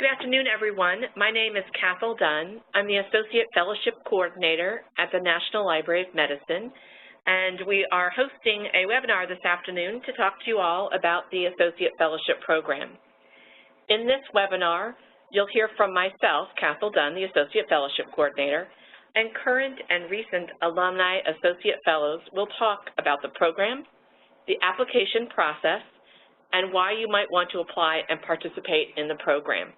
Good afternoon, everyone. My name is Cathal Dunn. I'm the Associate Fellowship Coordinator at the National Library of Medicine, and we are hosting a webinar this afternoon to talk to you all about the Associate Fellowship Program. In this webinar, you'll hear from myself, Cathal Dunn, the Associate Fellowship Coordinator, and current and recent alumni Associate Fellows will talk about the program, the application process, and why you might want to apply and participate in the program.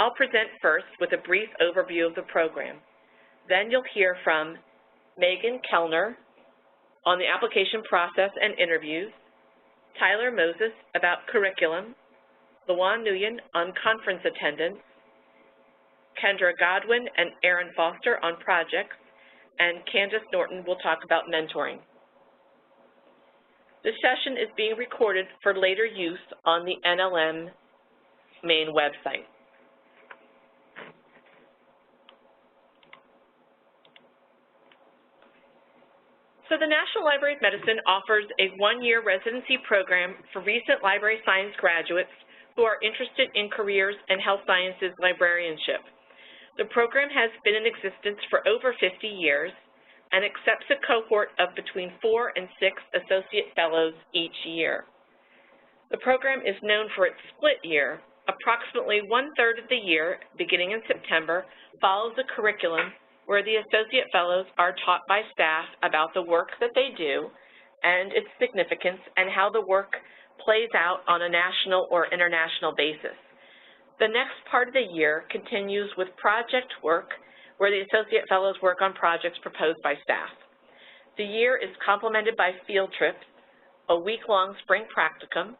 I'll present first with a brief overview of the program. Then you'll hear from Megan Kellner on the application process and interviews, Tyler Moses about curriculum, Luan Nguyen on conference attendance, Kendra Godwin and Aaron Foster on projects, and Candace Norton will talk about mentoring. This session is being recorded for later use on the NLM main website. So the National Library of Medicine offers a one-year residency program for recent library science graduates who are interested in careers in health sciences librarianship. The program has been in existence for over 50 years and accepts a cohort of between 4 and 6 associate fellows each year. The program is known for its split year. Approximately 1/3 of the year, beginning in September, follows the curriculum where the associate fellows are taught by staff about the work that they do and its significance and how the work plays out on a national or international basis. The next part of the year continues with project work where the associate fellows work on projects proposed by staff. The year is complemented by field trips, a week-long spring practicum,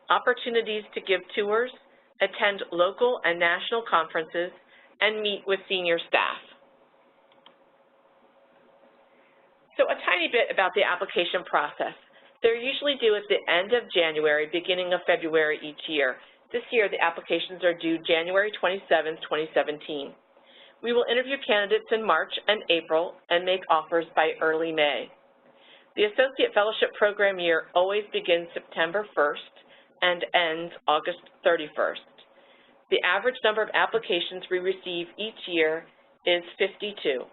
opportunities to give tours, attend local and national conferences, and meet with senior staff. So a tiny bit about the application process. They're usually due at the end of January, beginning of February each year. This year, the applications are due January 27, 2017. We will interview candidates in March and April and make offers by early May. The Associate Fellowship Program year always begins September 1st and ends August 31st. The average number of applications we receive each year is 52.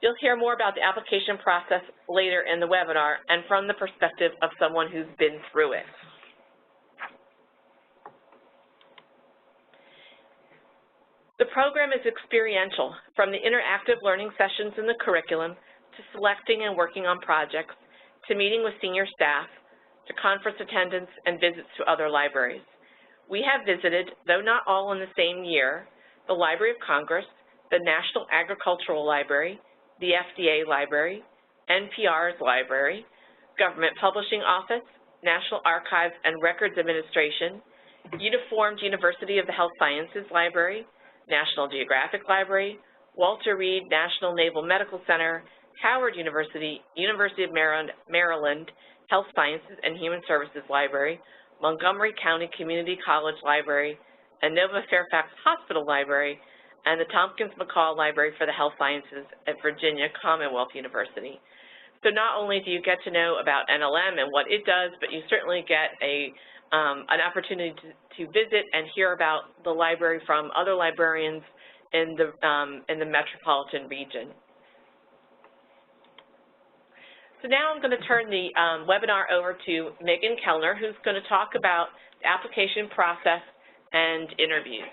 You'll hear more about the application process later in the webinar and from the perspective of someone who's been through it. The program is experiential, from the interactive learning sessions in the curriculum to selecting and working on projects, to meeting with senior staff, to conference attendance and visits to other libraries. We have visited, though not all in the same year, the Library of Congress, the National Agricultural Library, the FDA Library, NPR's Library, Government Publishing Office, National Archives and Records Administration, Uniformed University of the Health Sciences Library, National Geographic Library, Walter Reed National Naval Medical Center, Howard University, University of Maryland Health Sciences and Human Services Library, Montgomery County Community College Library, Inova Fairfax Hospital Library, and the Tompkins McCall Library for the Health Sciences at Virginia Commonwealth University. So not only do you get to know about NLM and what it does, but you certainly get an opportunity to visit and hear about the library from other librarians in the metropolitan region. So now I'm going to turn the webinar over to Megan Kellner, who's going to talk about the application process and interviews.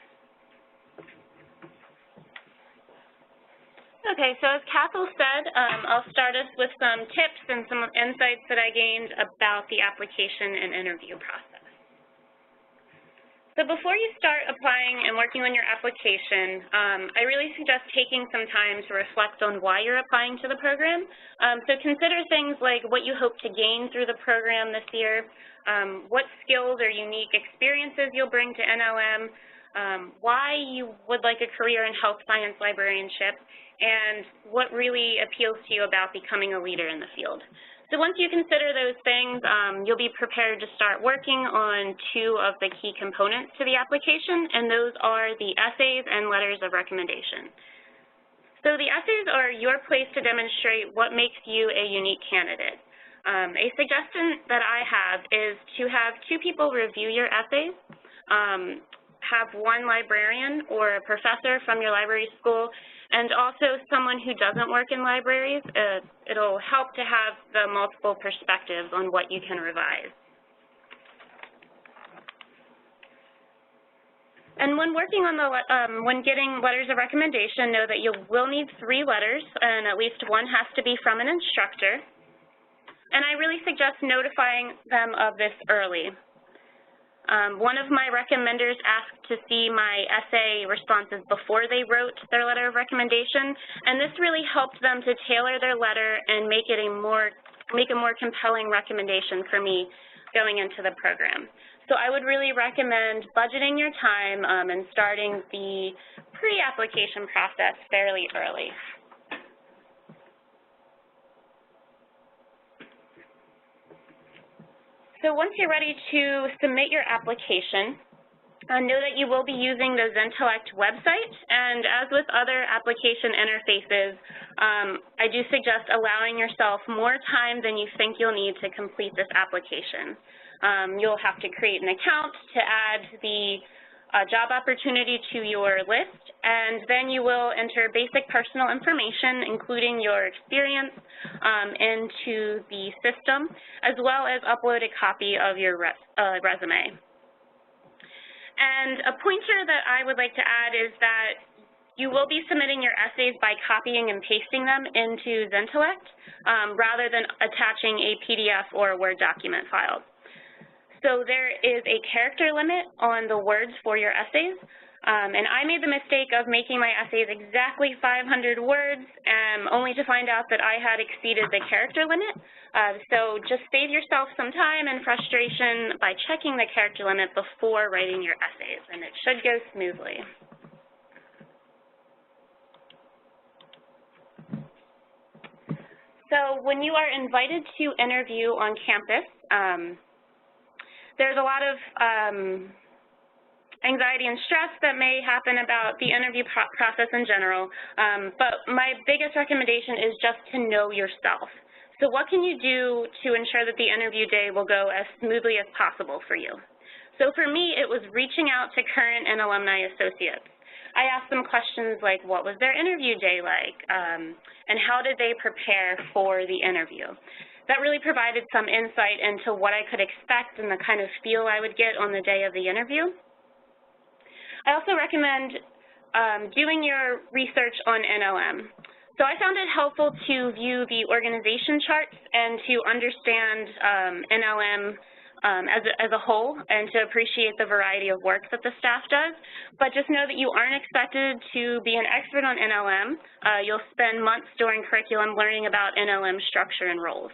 Okay, so as Cathal said, I'll start us with some tips and some insights that I gained about the application and interview process. So before you start applying and working on your application, I really suggest taking some time to reflect on why you're applying to the program. So consider things like what you hope to gain through the program this year, what skills or unique experiences you'll bring to NLM, why you would like a career in health science librarianship, and what really appeals to you about becoming a leader in the field. So once you consider those things, you'll be prepared to start working on 2 of the key components to the application, and those are the essays and letters of recommendation. So the essays are your place to demonstrate what makes you a unique candidate. A suggestion that I have is to have 2 people review your essays. have one librarian or a professor from your library school, and also someone who doesn't work in libraries. It'll help to have the multiple perspectives on what you can revise. And when working on when getting letters of recommendation, know that you will need 3 letters, and at least one has to be from an instructor. And I really suggest notifying them of this early. One of my recommenders asked to see my essay responses before they wrote their letter of recommendation, and this really helped them to tailor their letter and make a more compelling recommendation for me going into the program. So I would really recommend budgeting your time and starting the pre-application process fairly early. So once you're ready to submit your application, know that you will be using the Zentellect website, and as with other application interfaces, I do suggest allowing yourself more time than you think you'll need to complete this application. You'll have to create an account to add the job opportunity to your list, and then you will enter basic personal information, including your experience, into the system, as well as upload a copy of your resume. And a pointer that I would like to add is that you will be submitting your essays by copying and pasting them into Zentellect, rather than attaching a PDF or a Word document file. So there is a character limit on the words for your essays, and I made the mistake of making my essays exactly 500 words, only to find out that I had exceeded the character limit. So just save yourself some time and frustration by checking the character limit before writing your essays, and it should go smoothly. So when you are invited to interview on campus, there's a lot of anxiety and stress that may happen about the interview process in general, but my biggest recommendation is just to know yourself. So what can you do to ensure that the interview day will go as smoothly as possible for you? So for me, it was reaching out to current and alumni associates. I asked them questions like, what was their interview day like, and how did they prepare for the interview? That really provided some insight into what I could expect and the kind of feel I would get on the day of the interview. I also recommend doing your research on NLM. So I found it helpful to view the organization charts and to understand NLM as a whole, and to appreciate the variety of work that the staff does. But just know that you aren't expected to be an expert on NLM. You'll spend months during curriculum learning about NLM structure and roles.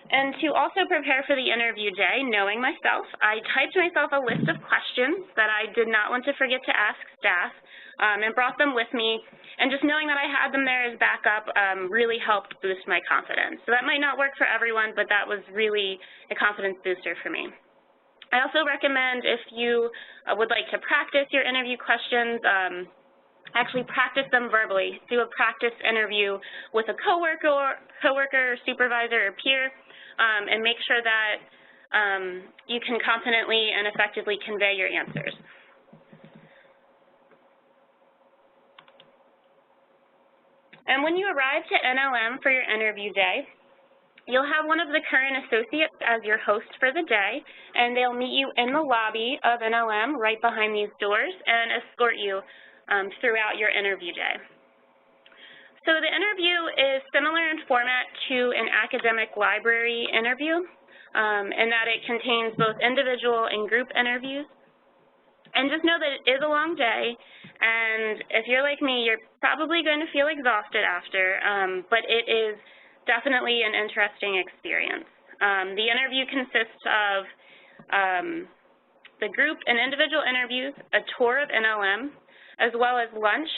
And to also prepare for the interview day, knowing myself, I typed myself a list of questions that I did not want to forget to ask staff, and brought them with me. And just knowing that I had them there as backup really helped boost my confidence. So that might not work for everyone, but that was really a confidence booster for me. I also recommend, if you would like to practice your interview questions, actually practice them verbally. Do a practice interview with a coworker, supervisor, or peer, and make sure that you can confidently and effectively convey your answers. And when you arrive to NLM for your interview day, you'll have one of the current associates as your host for the day, and they'll meet you in the lobby of NLM right behind these doors and escort you throughout your interview day. So the interview is similar in format to an academic library interview, in that it contains both individual and group interviews. And just know that it is a long day, and if you're like me, you're probably going to feel exhausted after, but it is definitely an interesting experience. The interview consists of the group and individual interviews, a tour of NLM, as well as lunch,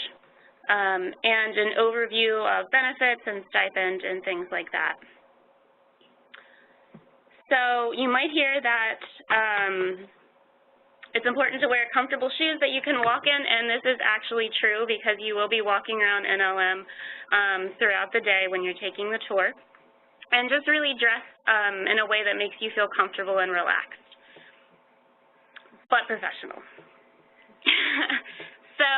and an overview of benefits and stipend and things like that. So you might hear that it's important to wear comfortable shoes that you can walk in, and this is actually true because you will be walking around NLM throughout the day when you're taking the tour. And just really dress in a way that makes you feel comfortable and relaxed, but professional. So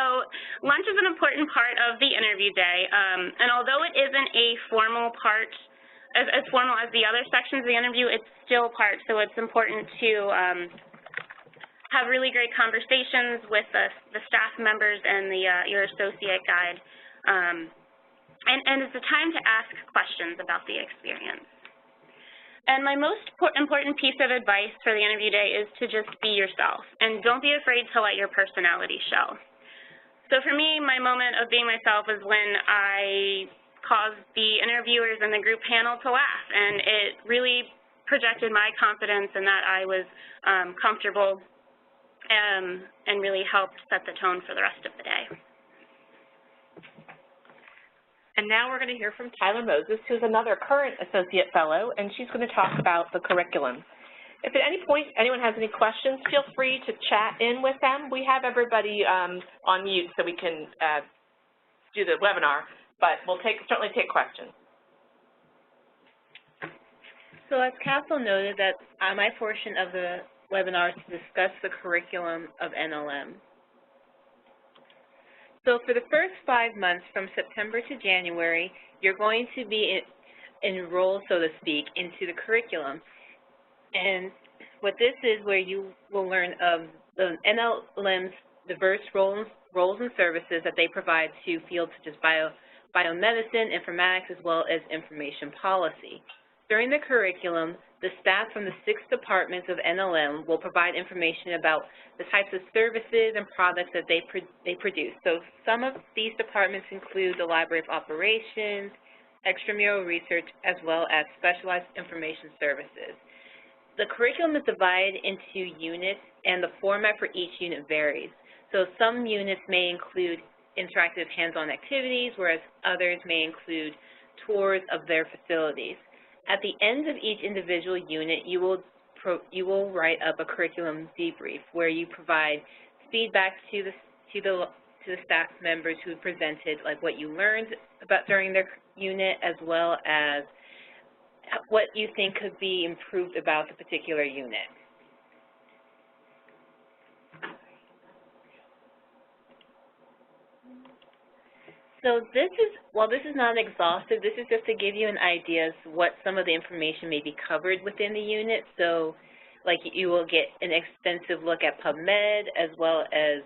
lunch is an important part of the interview day, and although it isn't a formal part, as formal as the other sections of the interview, it's still part, so it's important to have really great conversations with the staff members and your associate guide, and it's a time to ask questions about the experience. And my most important piece of advice for the interview day is to just be yourself, and don't be afraid to let your personality show. So for me, my moment of being myself is when I caused the interviewers and the group panel to laugh, and it really projected my confidence and that I was comfortable and really helped set the tone for the rest of the day. And now we're going to hear from Tyler Moses, who's another current Associate Fellow, and she's going to talk about the curriculum. If at any point anyone has any questions, feel free to chat in with them. We have everybody on mute so we can do the webinar, but we'll certainly take questions. So as Castle noted, that my portion of the webinar is to discuss the curriculum of NLM. So for the first 5 months, from September to January, you're going to be enrolled, so to speak, into the curriculum. And what this is, where you will learn of the NLM's diverse roles and services that they provide to fields such as biomedicine, informatics, as well as information policy. During the curriculum, the staff from the 6 departments of NLM will provide information about the types of services and products that they produce. So some of these departments include the Library of Operations, extramural research, as well as specialized information services. The curriculum is divided into units, and the format for each unit varies. So some units may include interactive hands-on activities, whereas others may include tours of their facilities. At the end of each individual unit, you will write up a curriculum debrief where you provide feedback to the staff members who presented, like what you learned about during their unit, as well as what you think could be improved about the particular unit. So while this is not exhaustive, this is just to give you an idea of what some of the information may be covered within the unit. So like you will get an extensive look at PubMed, as well as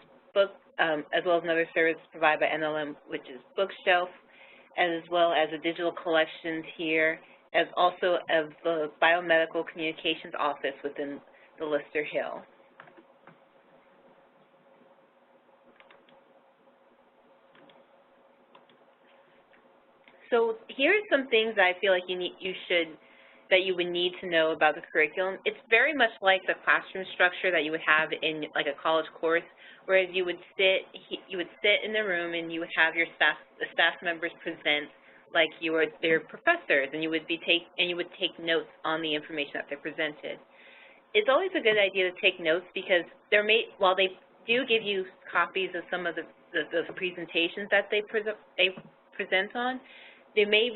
another service provided by NLM, which is Bookshelf, as well as the digital collections here, as also of the Biomedical Communications Office within the Lister Hill. So here's some things that I feel like you would need to know about the curriculum. It's very much like the classroom structure that you would have in like a college course, whereas you would sit in the room and you would have the staff members present like you were their professors, and you would take notes on the information that they presented. It's always a good idea to take notes because while they do give you copies of some of the presentations that they present on, they may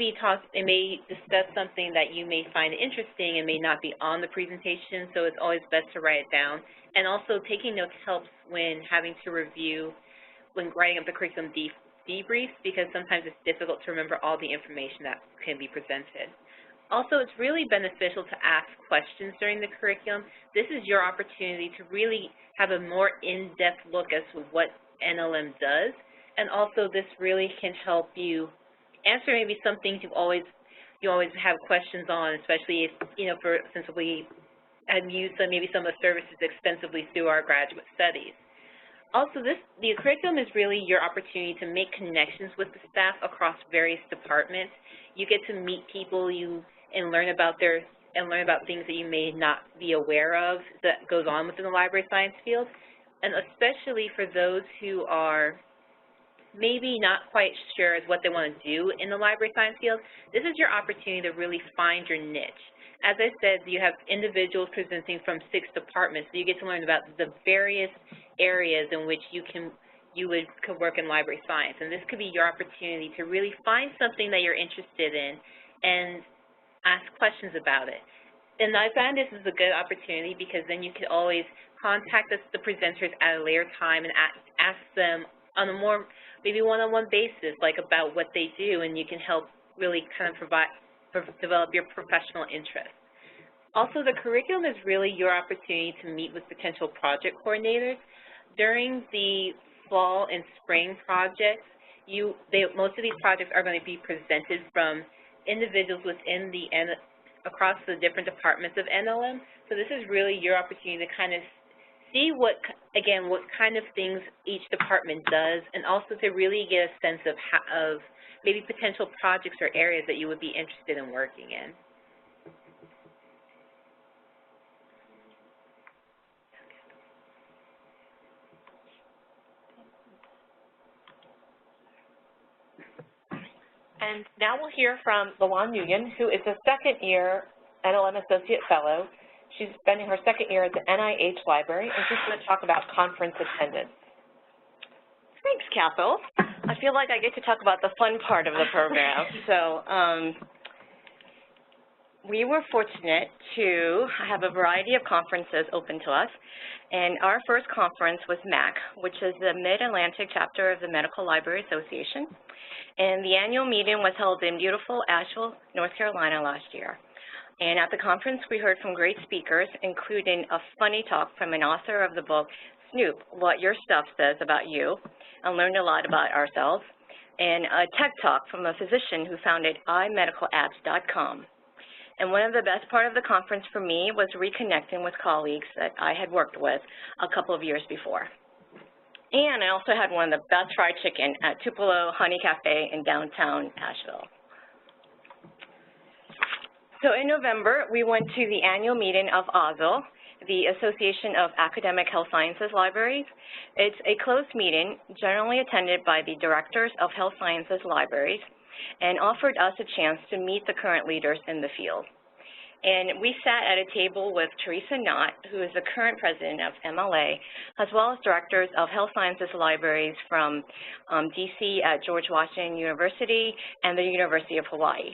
discuss something that you may find interesting and may not be on the presentation, so it's always best to write it down. And also, taking notes helps when having to review, when writing up the curriculum debriefs, because sometimes it's difficult to remember all the information that can be presented. Also, it's really beneficial to ask questions during the curriculum. This is your opportunity to really have a more in-depth look as to what NLM does, and also this really can help you answer maybe some things you always have questions on, especially if, since we have used maybe some of the services extensively through our graduate studies. Also, the curriculum is really your opportunity to make connections with the staff across various departments. You get to meet people and learn about things that you may not be aware of that goes on within the library science field, and especially for those who are maybe not quite sure as what they want to do in the library science field. This is your opportunity to really find your niche. As I said, you have individuals presenting from 6 departments, so you get to learn about the various areas in which you could work in library science. And this could be your opportunity to really find something that you're interested in and ask questions about it. And I found this is a good opportunity because then you can always contact the presenters at a later time and ask them on a more maybe one-on-one basis, like about what they do, and you can help really kind of develop your professional interest. Also, the curriculum is really your opportunity to meet with potential project coordinators. During the fall and spring projects, most of these projects are going to be presented from individuals within across the different departments of NLM. So this is really your opportunity to kind of see what kind of things each department does, and also to really get a sense of maybe potential projects or areas that you would be interested in working in. And now we'll hear from Lawan Nguyen, who is a second-year NLM Associate Fellow. She's spending her second year at the NIH Library, and she's going to talk about conference attendance. Thanks, Cathal. I feel like I get to talk about the fun part of the program. So we were fortunate to have a variety of conferences open to us, and our first conference was MAC, which is the Mid-Atlantic chapter of the Medical Library Association, and the annual meeting was held in beautiful Asheville, North Carolina last year. And at the conference, we heard from great speakers, including a funny talk from an author of the book, Snoop, What Your Stuff Says About You, and learned a lot about ourselves, and a TED Talk from a physician who founded imedicalapps.com. And one of the best part of the conference for me was reconnecting with colleagues that I had worked with a couple of years before. And I also had one of the best fried chicken at Tupelo Honey Cafe in downtown Asheville. So in November, we went to the annual meeting of ASL, the Association of Academic Health Sciences Libraries. It's a closed meeting generally attended by the directors of health sciences libraries and offered us a chance to meet the current leaders in the field. And we sat at a table with Teresa Knott, who is the current president of MLA, as well as directors of health sciences libraries from DC at George Washington University and the University of Hawaii.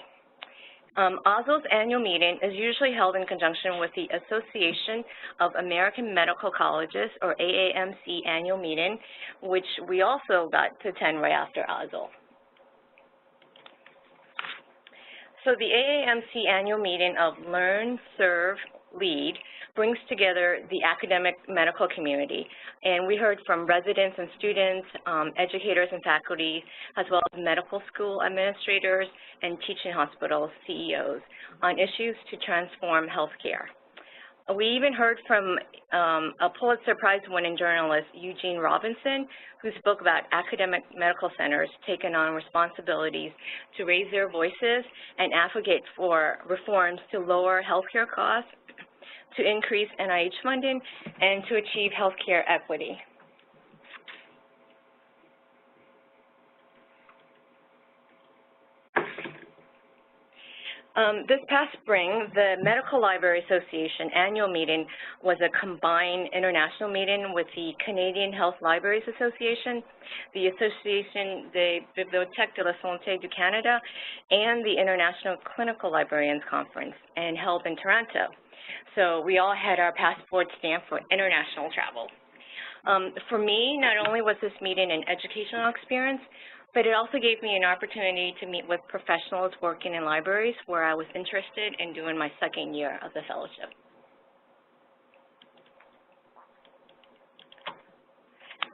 ASL's annual meeting is usually held in conjunction with the Association of American Medical Colleges, or AAMC annual meeting, which we also got to attend right after ASL. So the AAMC annual meeting of Learn, Serve, Lead brings together the academic medical community, and we heard from residents and students, educators and faculty, as well as medical school administrators and teaching hospital CEOs on issues to transform healthcare. We even heard from a Pulitzer Prize-winning journalist, Eugene Robinson, who spoke about academic medical centers taking on responsibilities to raise their voices and advocate for reforms to lower healthcare costs, to increase NIH funding, and to achieve healthcare equity. This past spring, the Medical Library Association annual meeting was a combined international meeting with the Canadian Health Libraries Association, the Association des Bibliothèques de la Santé du Canada, and the International Clinical Librarians Conference, and held in Toronto. So we all had our passport stamped for international travel. For me, not only was this meeting an educational experience, but it also gave me an opportunity to meet with professionals working in libraries where I was interested in doing my second year of the fellowship.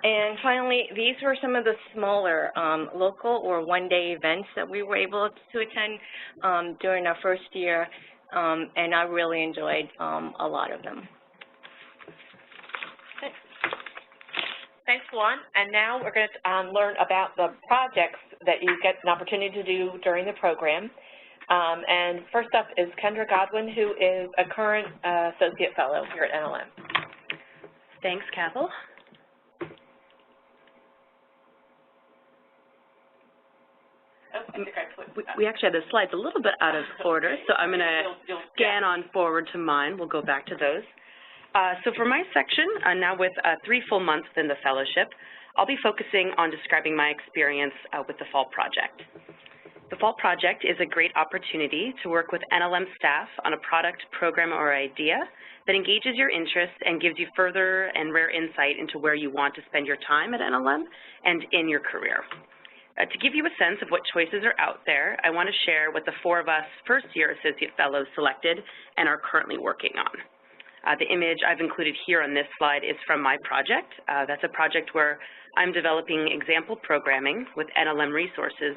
And finally, these were some of the smaller local or one-day events that we were able to attend during our first year, and I really enjoyed a lot of them. Thanks, Juan. And now we're going to learn about the projects that you get an opportunity to do during the program. And first up is Kendra Godwin, who is a current Associate Fellow here at NLM. Thanks, Cathal. We actually have the slides a little bit out of order, so I'm going to scan on forward to mine. We'll go back to those. So for my section, now with 3 full months within the fellowship, I'll be focusing on describing my experience with the fall project. The fall project is a great opportunity to work with NLM staff on a product, program, or idea that engages your interest and gives you further and rare insight into where you want to spend your time at NLM and in your career. To give you a sense of what choices are out there, I want to share what the 4 of us first-year Associate Fellows selected and are currently working on. The image I've included here on this slide is from my project. That's a project where I'm developing example programming with NLM resources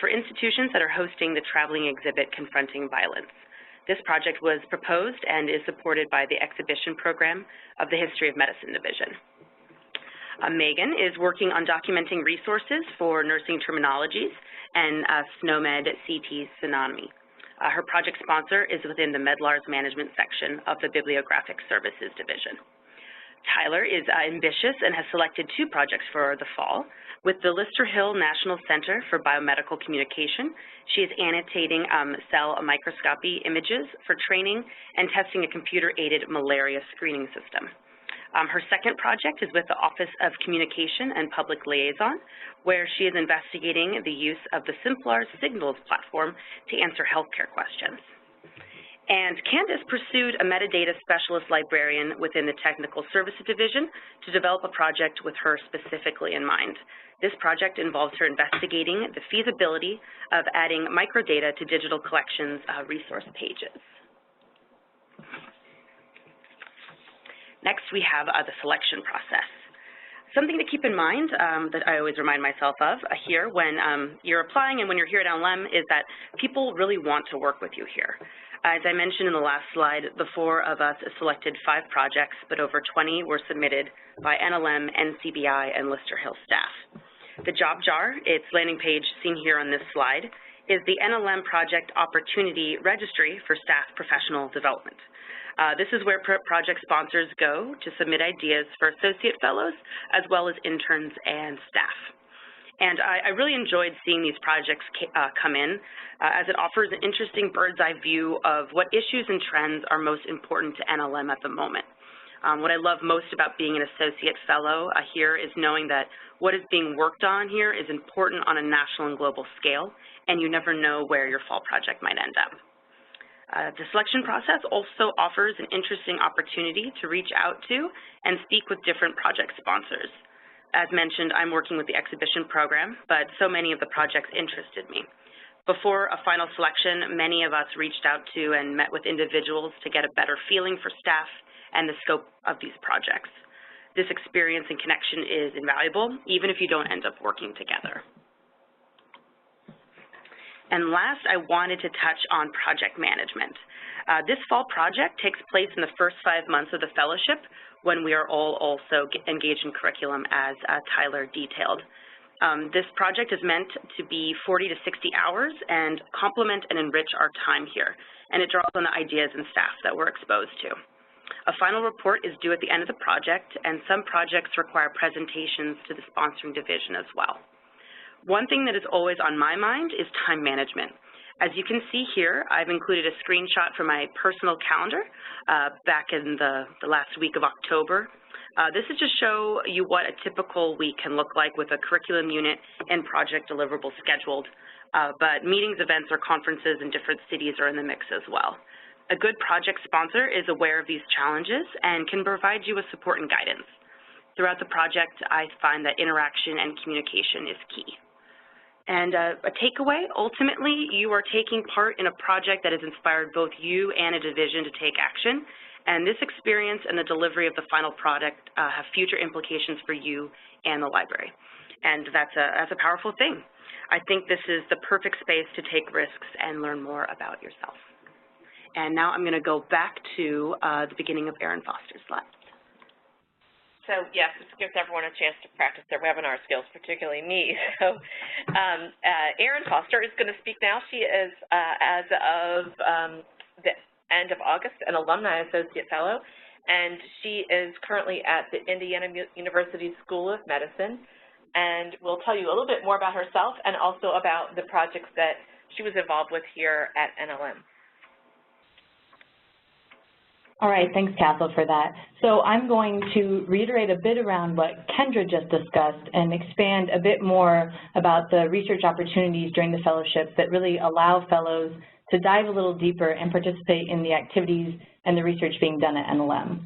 for institutions that are hosting the traveling exhibit Confronting Violence. This project was proposed and is supported by the exhibition program of the History of Medicine Division. Megan is working on documenting resources for nursing terminologies and SNOMED CT synonymy. Her project sponsor is within the Medlars Management section of the Bibliographic Services Division. Tyler is ambitious and has selected 2 projects for the fall. With the Lister Hill National Center for Biomedical Communication, she is annotating cell microscopy images for training and testing a computer-aided malaria screening system. Her second project is with the Office of Communication and Public Liaison, where she is investigating the use of the Simplar Signals platform to answer healthcare questions. And Candace pursued a metadata specialist librarian within the Technical Services Division to develop a project with her specifically in mind. This project involves her investigating the feasibility of adding microdata to digital collections resource pages. Next, we have the selection process. Something to keep in mind that I always remind myself of here when you're applying and when you're here at NLM is that people really want to work with you here. As I mentioned in the last slide, the 4 of us selected 5 projects, but over 20 were submitted by NLM, NCBI, and Lister Hill staff. The job jar, its landing page seen here on this slide, is the NLM Project Opportunity Registry for Staff Professional Development. This is where project sponsors go to submit ideas for associate fellows, as well as interns and staff. And I really enjoyed seeing these projects come in, as it offers an interesting bird's eye view of what issues and trends are most important to NLM at the moment. What I love most about being an associate fellow here is knowing that what is being worked on here is important on a national and global scale, and you never know where your fall project might end up. The selection process also offers an interesting opportunity to reach out to and speak with different project sponsors. As mentioned, I'm working with the exhibition program, but so many of the projects interested me. Before a final selection, many of us reached out to and met with individuals to get a better feeling for staff and the scope of these projects. This experience and connection is invaluable, even if you don't end up working together. And last, I wanted to touch on project management. This fall project takes place in the first 5 months of the fellowship when we are all also engaged in curriculum, as Tyler detailed. This project is meant to be 40 to 60 hours and complement and enrich our time here, and it draws on the ideas and staff that we're exposed to. A final report is due at the end of the project, and some projects require presentations to the sponsoring division as well. One thing that is always on my mind is time management. As you can see here, I've included a screenshot from my personal calendar back in the last week of October. This is to show you what a typical week can look like with a curriculum unit and project deliverables scheduled, but meetings, events, or conferences in different cities are in the mix as well. A good project sponsor is aware of these challenges and can provide you with support and guidance. Throughout the project, I find that interaction and communication is key. And a takeaway, ultimately, you are taking part in a project that has inspired both you and a division to take action, and this experience and the delivery of the final product have future implications for you and the library. And that's a powerful thing. I think this is the perfect space to take risks and learn more about yourself. And now I'm going to go back to the beginning of Erin Foster's slide. So yes, this gives everyone a chance to practice their webinar skills, particularly me. So Erin Foster is going to speak now. She is, as of the end of August, an alumni associate fellow, and she is currently at the Indiana University School of Medicine, and will tell you a little bit more about herself and also about the projects that she was involved with here at NLM. All right, thanks, Castle, for that. So I'm going to reiterate a bit around what Kendra just discussed and expand a bit more about the research opportunities during the fellowship that really allow fellows to dive a little deeper and participate in the activities and the research being done at NLM.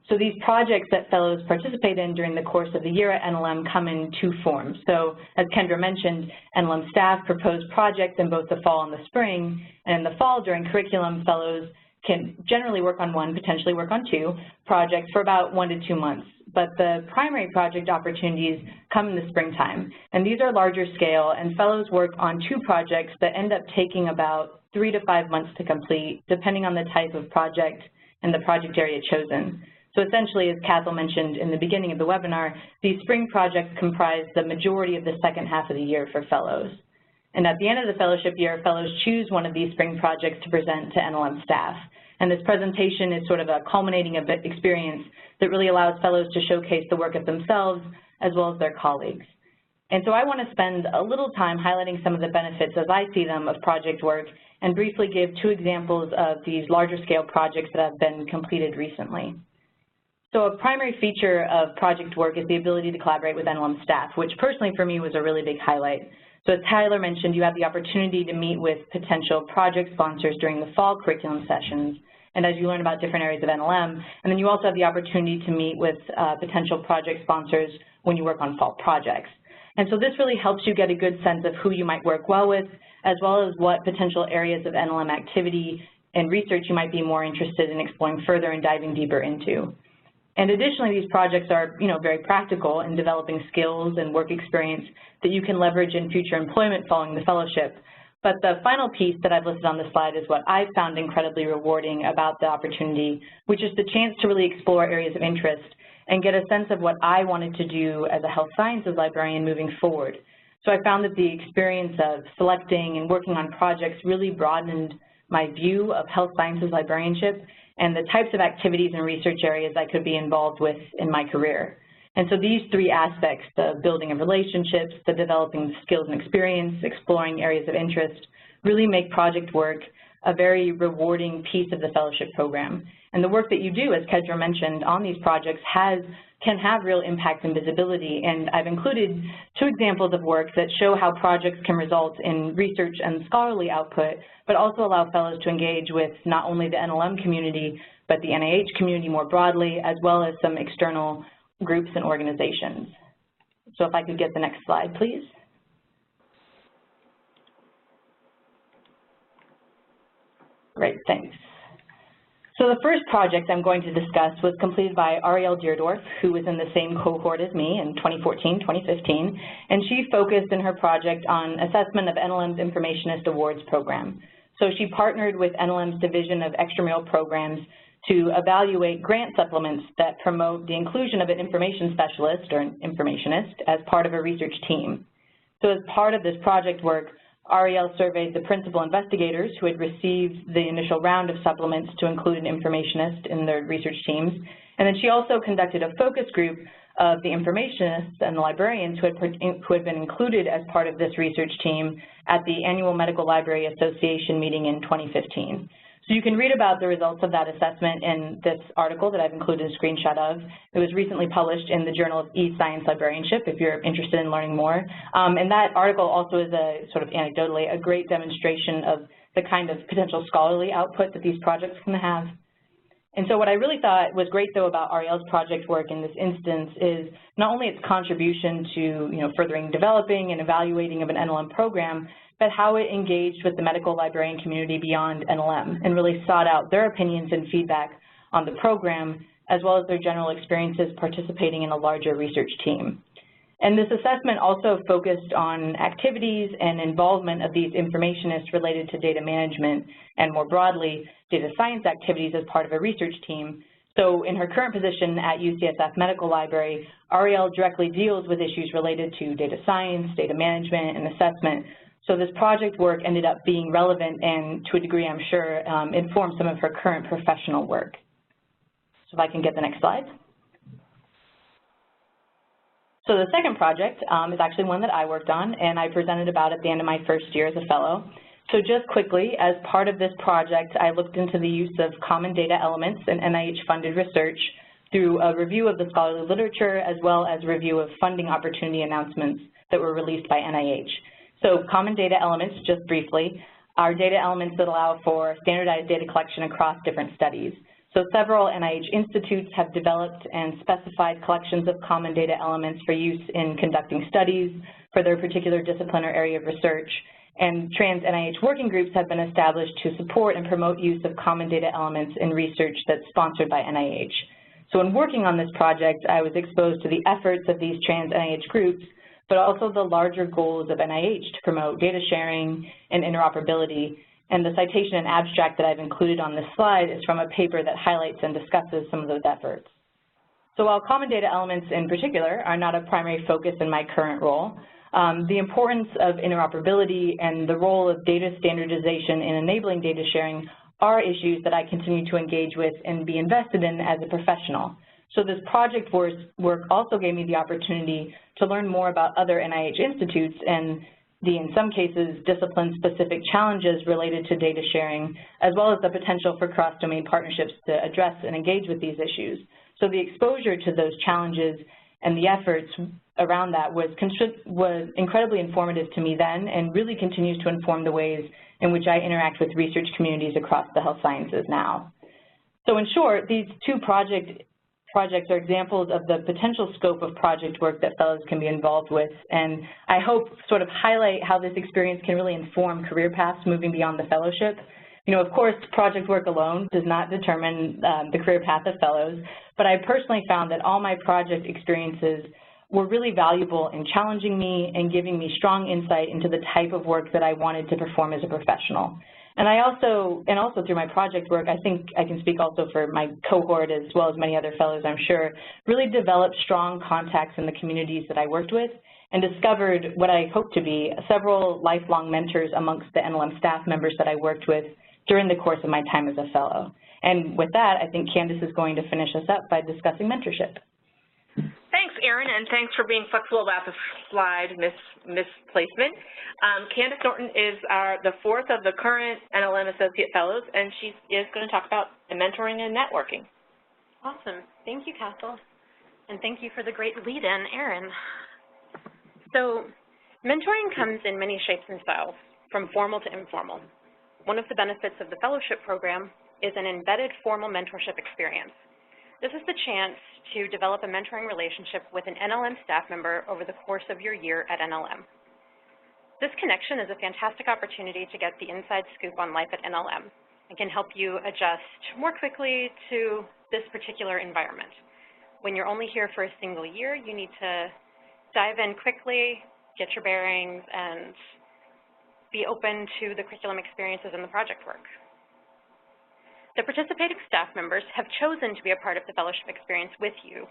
So these projects that fellows participate in during the course of the year at NLM come in two forms. So as Kendra mentioned, NLM staff propose projects in both the fall and the spring, and in the fall during curriculum, fellows can generally work on one, potentially work on two projects for about 1 to 2 months. But the primary project opportunities come in the springtime. And these are larger scale, and fellows work on 2 projects that end up taking about 3 to 5 months to complete, depending on the type of project and the project area chosen. So essentially, as Cathal mentioned in the beginning of the webinar, these spring projects comprise the majority of the second half of the year for fellows. And at the end of the fellowship year, fellows choose one of these spring projects to present to NLM staff. And this presentation is sort of a culminating experience that really allows fellows to showcase the work of themselves as well as their colleagues. And so I want to spend a little time highlighting some of the benefits as I see them of project work and briefly give 2 examples of these larger scale projects that have been completed recently. So a primary feature of project work is the ability to collaborate with NLM staff, which personally for me was a really big highlight. So as Tyler mentioned, you have the opportunity to meet with potential project sponsors during the fall curriculum sessions, and as you learn about different areas of NLM, and then you also have the opportunity to meet with potential project sponsors when you work on fall projects. And so this really helps you get a good sense of who you might work well with, as well as what potential areas of NLM activity and research you might be more interested in exploring further and diving deeper into. And additionally, these projects are, very practical in developing skills and work experience that you can leverage in future employment following the fellowship. But the final piece that I've listed on the slide is what I've found incredibly rewarding about the opportunity, which is the chance to really explore areas of interest and get a sense of what I wanted to do as a health sciences librarian moving forward. So I found that the experience of selecting and working on projects really broadened my view of health sciences librarianship and the types of activities and research areas I could be involved with in my career. And so these 3 aspects, the building of relationships, the developing skills and experience, exploring areas of interest, really make project work a very rewarding piece of the fellowship program. And the work that you do, as Kendra mentioned, on these projects can have real impact and visibility. And I've included 2 examples of work that show how projects can result in research and scholarly output, but also allow fellows to engage with not only the NLM community, but the NIH community more broadly, as well as some external groups and organizations. So if I could get the next slide, please. Great, thanks. So the first project I'm going to discuss was completed by Arielle Deerdorf, who was in the same cohort as me in 2014-2015, and she focused in her project on assessment of NLM's Informationist Awards program. So she partnered with NLM's Division of Extramural Programs to evaluate grant supplements that promote the inclusion of an information specialist or an informationist as part of a research team. So as part of this project work, Arielle surveyed the principal investigators who had received the initial round of supplements to include an informationist in their research teams, and then she also conducted a focus group of the informationists and the librarians who had been included as part of this research team at the annual Medical Library Association meeting in 2015. So you can read about the results of that assessment in this article that I've included a screenshot of. It was recently published in the Journal of eScience Librarianship if you're interested in learning more. And that article also is a sort of anecdotally a great demonstration of the kind of potential scholarly output that these projects can have. And so what I really thought was great, though, about Arielle's project work in this instance is not only its contribution to, furthering developing and evaluating of an NLM program, but how it engaged with the medical librarian community beyond NLM and really sought out their opinions and feedback on the program, as well as their general experiences participating in a larger research team. And this assessment also focused on activities and involvement of these informationists related to data management and, more broadly, data science activities as part of a research team. So in her current position at UCSF Medical Library, Arielle directly deals with issues related to data science, data management, and assessment. So this project work ended up being relevant and, to a degree, I'm sure, informed some of her current professional work. So if I can get the next slide. So the second project is actually one that I worked on and I presented about at the end of my first year as a fellow. So just quickly, as part of this project, I looked into the use of common data elements in NIH-funded research through a review of the scholarly literature as well as review of funding opportunity announcements that were released by NIH. So common data elements, just briefly, are data elements that allow for standardized data collection across different studies. So several NIH institutes have developed and specified collections of common data elements for use in conducting studies for their particular discipline or area of research. And trans-NIH working groups have been established to support and promote use of common data elements in research that's sponsored by NIH. So in working on this project, I was exposed to the efforts of these trans-NIH groups, but also the larger goals of NIH to promote data sharing and interoperability. And the citation and abstract that I've included on this slide is from a paper that highlights and discusses some of those efforts. So while common data elements in particular are not a primary focus in my current role, the importance of interoperability and the role of data standardization in enabling data sharing are issues that I continue to engage with and be invested in as a professional. So this project work also gave me the opportunity to learn more about other NIH institutes and the, in some cases, discipline-specific challenges related to data sharing, as well as the potential for cross-domain partnerships to address and engage with these issues. So the exposure to those challenges and the efforts around that was incredibly informative to me then and really continues to inform the ways in which I interact with research communities across the health sciences now. So in short, these two projects are examples of the potential scope of project work that fellows can be involved with, and I hope sort of highlight how this experience can really inform career paths moving beyond the fellowship. You know, of course, project work alone does not determine the career path of fellows, but I personally found that all my project experiences were really valuable in challenging me and giving me strong insight into the type of work that I wanted to perform as a professional. And also through my project work, I think I can speak also for my cohort as well as many other fellows, I'm sure, really developed strong contacts in the communities that I worked with and discovered what I hope to be several lifelong mentors amongst the NLM staff members that I worked with during the course of my time as a fellow. And with that, I think Candace is going to finish us up by discussing mentorship. Thanks, Erin, and thanks for being flexible about the slide misplacement. Candace Norton is the fourth of the current NLM Associate Fellows, and she is going to talk about mentoring and networking. Awesome. Thank you, Castle. And thank you for the great lead-in, Erin. So mentoring comes in many shapes and styles, from formal to informal. One of the benefits of the fellowship program is an embedded formal mentorship experience. This is the chance to develop a mentoring relationship with an NLM staff member over the course of your year at NLM. This connection is a fantastic opportunity to get the inside scoop on life at NLM and can help you adjust more quickly to this particular environment. When you're only here for a single year, you need to dive in quickly, get your bearings, and be open to the curriculum experiences and the project work. The participating staff members have chosen to be a part of the fellowship experience with you,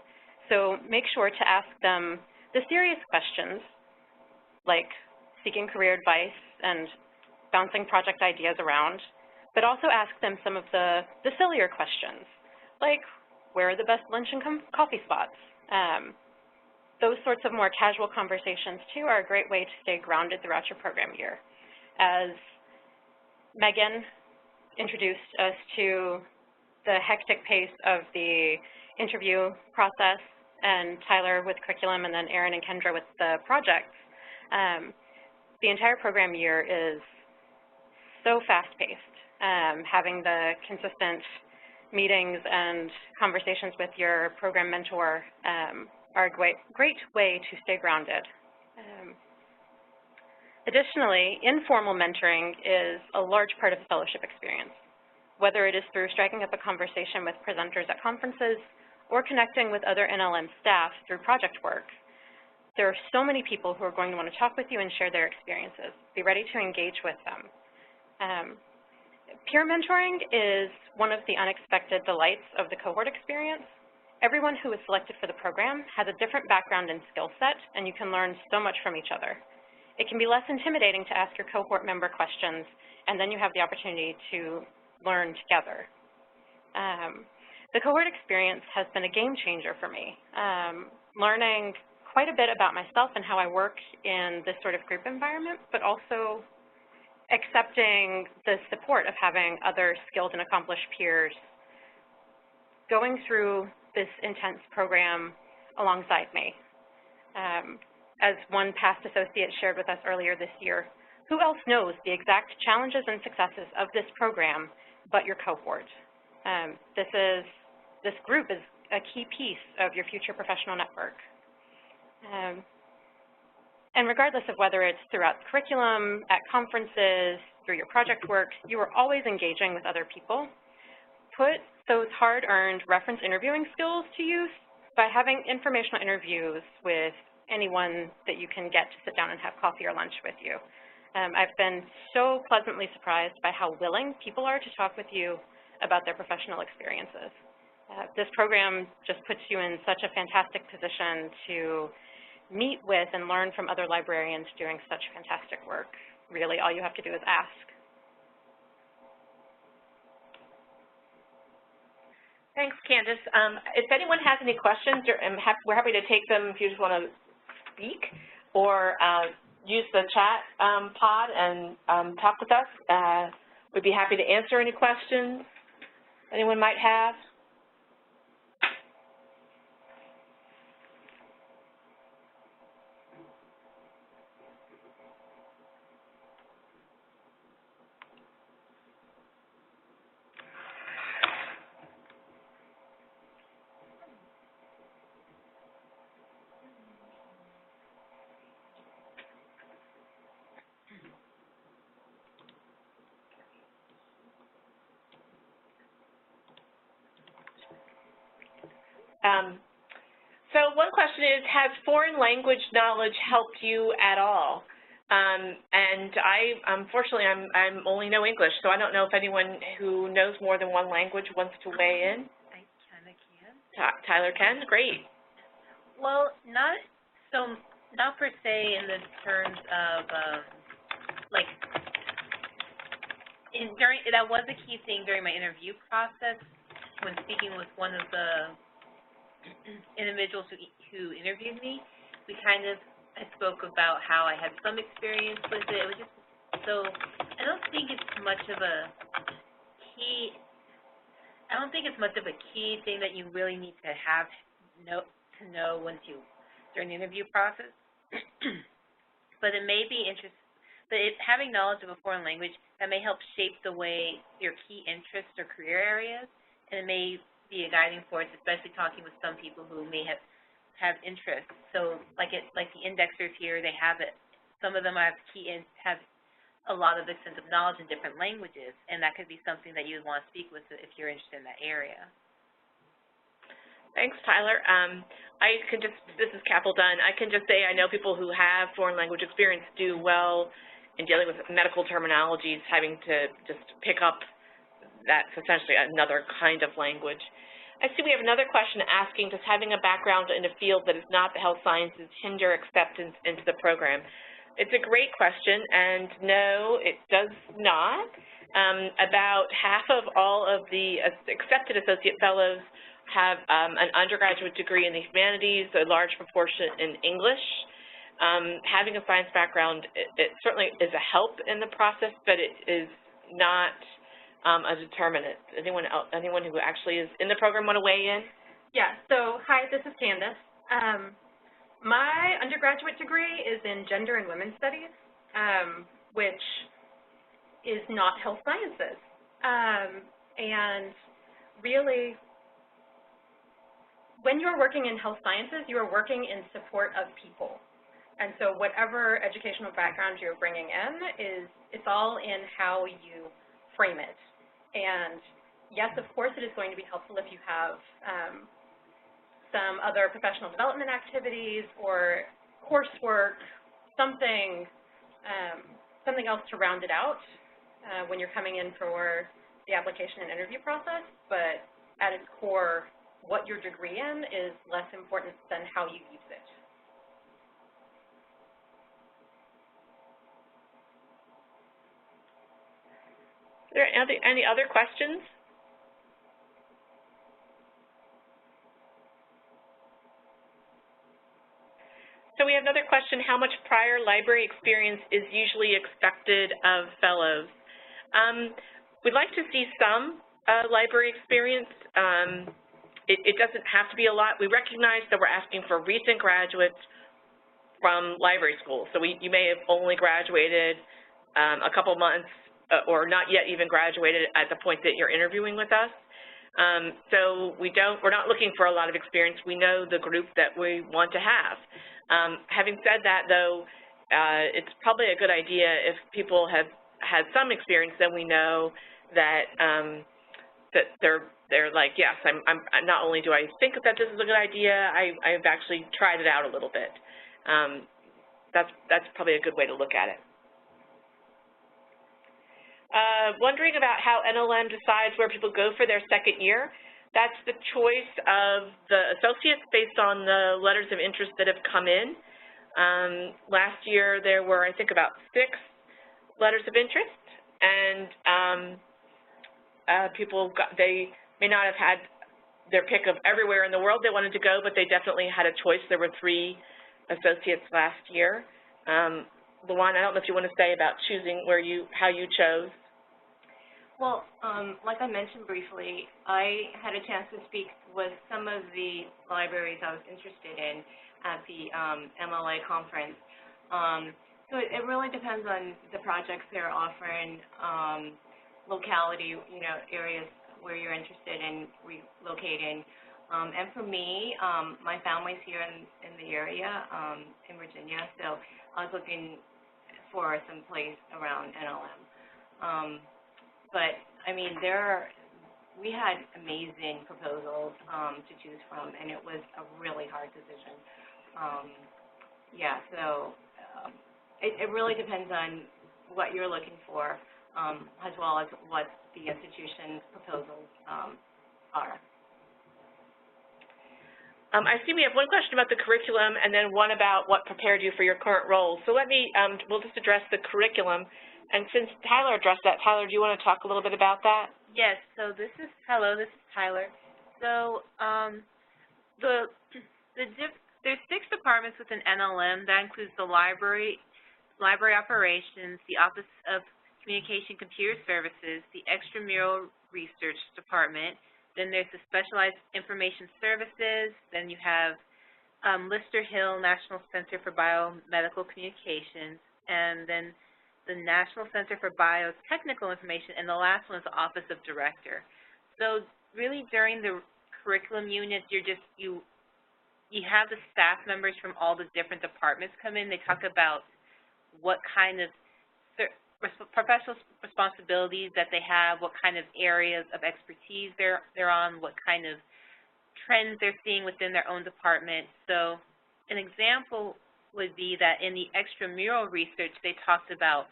so make sure to ask them the serious questions, like seeking career advice and bouncing project ideas around, but also ask them some of the sillier questions, like where are the best lunch and coffee spots? Those sorts of more casual conversations, too, are a great way to stay grounded throughout your program year. As Megan introduced us to the hectic pace of the interview process, and Tyler with curriculum, and then Erin and Kendra with the projects, the entire program year is so fast-paced. Having the consistent meetings and conversations with your program mentor are a great way to stay grounded. Additionally, informal mentoring is a large part of the fellowship experience, whether it is through striking up a conversation with presenters at conferences or connecting with other NLM staff through project work. There are so many people who are going to want to talk with you and share their experiences. Be ready to engage with them. Peer mentoring is one of the unexpected delights of the cohort experience. Everyone who is selected for the program has a different background and skill set, and you can learn so much from each other. It can be less intimidating to ask your cohort member questions, and then you have the opportunity to learn together. The cohort experience has been a game changer for me, learning quite a bit about myself and how I work in this sort of group environment, but also accepting the support of having other skilled and accomplished peers going through this intense program alongside me. As one past associate shared with us earlier this year, who else knows the exact challenges and successes of this program but your cohort? This group is a key piece of your future professional network. And regardless of whether it's throughout the curriculum, at conferences, through your project work, you are always engaging with other people. Put those hard-earned reference interviewing skills to use by having informational interviews with anyone that you can get to sit down and have coffee or lunch with you. I've been so pleasantly surprised by how willing people are to talk with you about their professional experiences. This program just puts you in such a fantastic position to meet with and learn from other librarians doing such fantastic work. Really, all you have to do is ask. Thanks, Candace. If anyone has any questions, we're happy to take them if you just want to speak, or use the chat pod and talk with us. We'd be happy to answer any questions anyone might have. So one question is, has foreign language knowledge helped you at all? And unfortunately, I'm only know English, so I don't know if anyone who knows more than one language wants to weigh in. I kind of can. Tyler can? Great. Well, not per se in the terms of, that was a key thing during my interview process when speaking with one of the individuals who interviewed me. We kind of spoke about how I had some experience with it. It was just, so I don't think it's much of a key thing that you really need to know once during the interview process. But it may be having knowledge of a foreign language, that may help shape the way your key interests or career areas, and it may be a guiding force, especially talking with some people who may have interests. So like the indexers here, they have it. Some of them have a lot of extensive knowledge in different languages, and that could be something that you would want to speak with if you're interested in that area. Thanks, Tyler. This is Capel Dunn. I can just say I know people who have foreign language experience do well in dealing with medical terminologies, having to just pick up that's essentially another kind of language. I see we have another question asking, does having a background in a field that is not the health sciences hinder acceptance into the program? It's a great question, and no, it does not. About half of all of the accepted associate fellows have an undergraduate degree in the humanities, a large proportion in English. Having a science background, it certainly is a help in the process, but it is not a determinant. Anyone who actually is in the program want to weigh in? Yeah, so hi, this is Candace. My undergraduate degree is in Gender and Women's Studies, which is not health sciences. And really, when you're working in health sciences, you are working in support of people. And so whatever educational background you're bringing in, it's all in how you frame it. And yes, of course, it is going to be helpful if you have some other professional development activities or coursework, something else to round it out when you're coming in for the application and interview process. But at its core, what your degree in is less important than how you use it. Are there any other questions? So so we have another question, how much prior library experience is usually expected of fellows? We'd like to see some library experience. It doesn't have to be a lot. We recognize that we're asking for recent graduates from library school. So you may have only graduated a couple months or not yet even graduated at the point that you're interviewing with us. So we're not looking for a lot of experience. We know the group that we want to have. Having said that, though, it's probably a good idea if people have had some experience, then we know that that they're like, yes, I'm not only do I think that this is a good idea, I've actually tried it out a little bit. That's probably a good way to look at it. Wondering about how NLM decides where people go for their second year. That's the choice of the associates based on the letters of interest that have come in. Last year there were, I think, about 6 letters of interest, and they may not have had their pick of everywhere in the world they wanted to go, but they definitely had a choice. There were 3 associates last year. Luan, I don't know if you want to say about choosing how you chose. Well, like I mentioned briefly, I had a chance to speak with some of the libraries I was interested in at the MLA conference. So it really depends on the projects they're offering, locality, areas where you're interested in relocating. And for me, my family's here in the area, in Virginia, so I was looking for some place around NLM. But, I mean, we had amazing proposals to choose from, and it was a really hard decision. So it really depends on what you're looking for, as well as what the institution's proposals are. I see we have one question about the curriculum and then one about what prepared you for your current role. So we'll just address the curriculum. And since Tyler addressed that, Tyler, do you want to talk a little bit about that? Yes, so this is Tyler. So there's 6 departments within NLM. That includes the library operations, the Office of Communication Computer Services, the Extramural Research Department. Then there's the Specialized Information Services. Then you have Lister Hill National Center for Biomedical Communications, and then the National Center for Biotechnical Information, and the last one is the Office of Director. So really during the curriculum units, you have the staff members from all the different departments come in. They talk about what kind of professional responsibilities that they have, what kind of areas of expertise they're on, what kind of trends they're seeing within their own department. So an example would be that in the extramural research, they talked about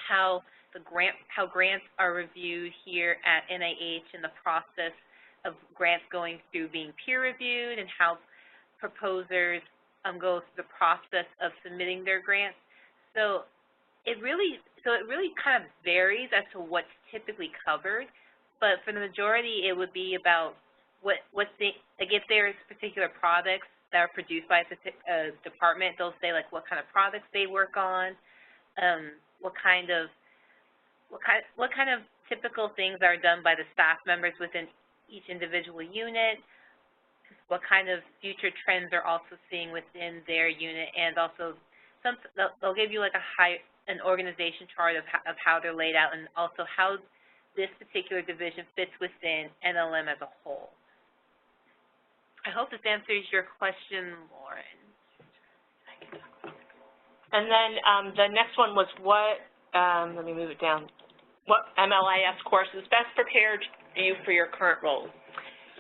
how grants are reviewed here at NIH and the process of grants going through being peer-reviewed and how proposers go through the process of submitting their grants. So it really kind of varies as to what's typically covered, but for the majority, it would be about if there's particular products that are produced by a department, they'll say like what kind of products they work on, what kind of typical things are done by the staff members within each individual unit, what kind of future trends they're also seeing within their unit, and also they'll give you like an organization chart of how they're laid out, and also how this particular division fits within NLM as a whole. I hope this answers your question, Lauren. And then the next one was let me move it down. What MLIS courses best prepared you for your current role?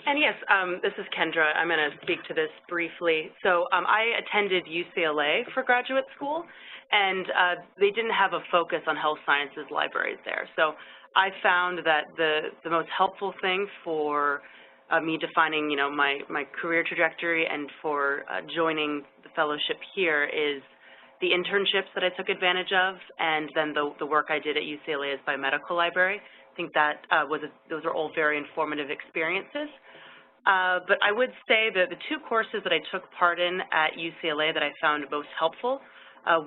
And yes, this is Kendra. I'm going to speak to this briefly. So I attended UCLA for graduate school, and they didn't have a focus on health sciences libraries there. So I found that the most helpful thing for me defining, my career trajectory and for joining the fellowship here is the internships that I took advantage of, and then the work I did at UCLA as biomedical library. I think that those are all very informative experiences. But I would say that the two courses that I took part in at UCLA that I found most helpful,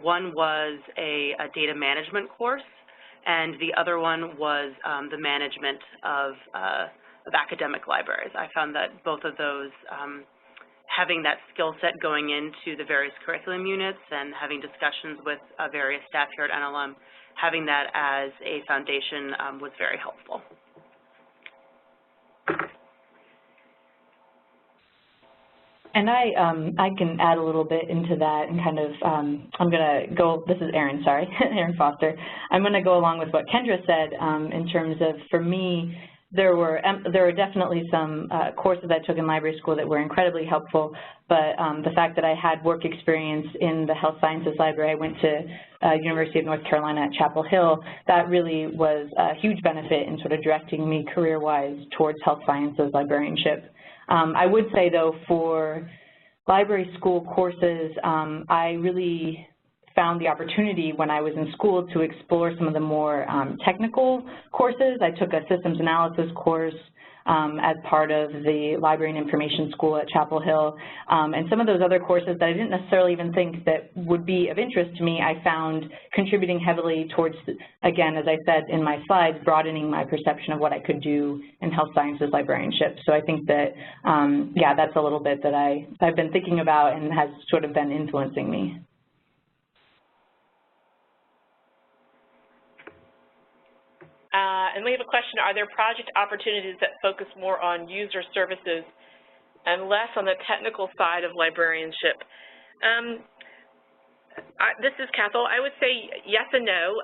one was a data management course, and the other one was the management of academic libraries. I found that both of those, having that skill set going into the various curriculum units and having discussions with various staff here at NLM, having that as a foundation was very helpful. And I can add a little bit into that and kind of, I'm going to go, this is Erin, sorry, Erin Foster. I'm going to go along with what Kendra said in terms of, for me, there were definitely some courses I took in library school that were incredibly helpful, but the fact that I had work experience in the health sciences library, I went to University of North Carolina at Chapel Hill, that really was a huge benefit in sort of directing me career-wise towards health sciences librarianship. I would say, though, for library school courses, I really found the opportunity when I was in school to explore some of the more technical courses. I took a systems analysis course as part of the Library and Information School at Chapel Hill. And some of those other courses that I didn't necessarily even think that would be of interest to me, I found contributing heavily towards, again, as I said in my slides, broadening my perception of what I could do in health sciences librarianship. So I think that, yeah, that's a little bit that I've been thinking about and has sort of been influencing me. And we have a question, are there project opportunities that focus more on user services and less on the technical side of librarianship? This is Cathal. I would say yes and no.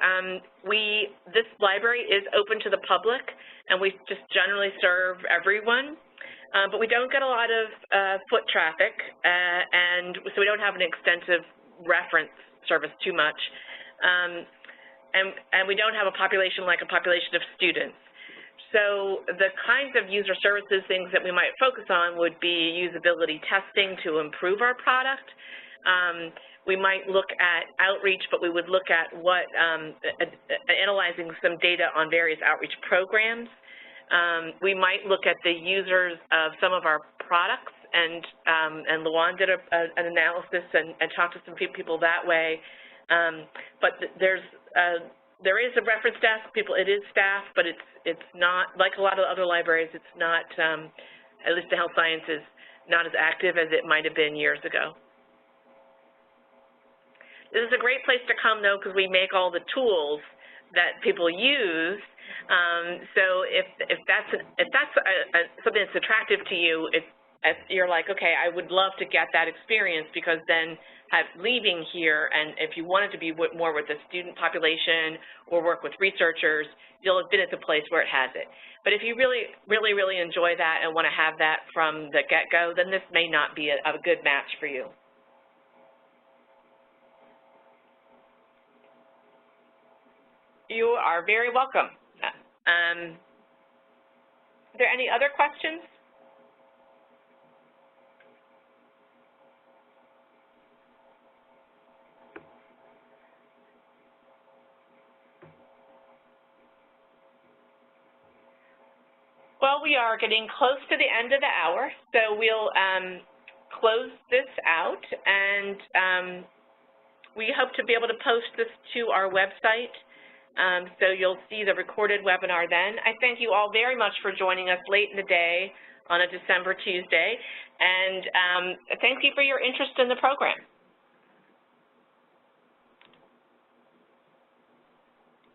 This library is open to the public, and we just generally serve everyone. But we don't get a lot of foot traffic, and so we don't have an extensive reference service too much. And we don't have a population like a population of students. So the kinds of user services things that we might focus on would be usability testing to improve our product. We might look at outreach, but we would look at what, analyzing some data on various outreach programs. We might look at the users of some of our products, and Luan did an analysis and talked to some people that way. But there is a reference desk. It is staff, but it's not, like a lot of other libraries, it's not, at least the health sciences, not as active as it might have been years ago. This is a great place to come, though, because we make all the tools that people use. So if that's something that's attractive to you, if you're like, okay, I would love to get that experience, because then leaving here, and if you wanted to be more with the student population or work with researchers, you'll have been at the place where it has it. But if you really, really, really enjoy that and want to have that from the get-go, then this may not be a good match for you. You are very welcome. Are there any other questions? Well, we are getting close to the end of the hour, so we'll close this out, and we hope to be able to post this to our website, so you'll see the recorded webinar then. I thank you all very much for joining us late in the day on a December Tuesday, and thank you for your interest in the program.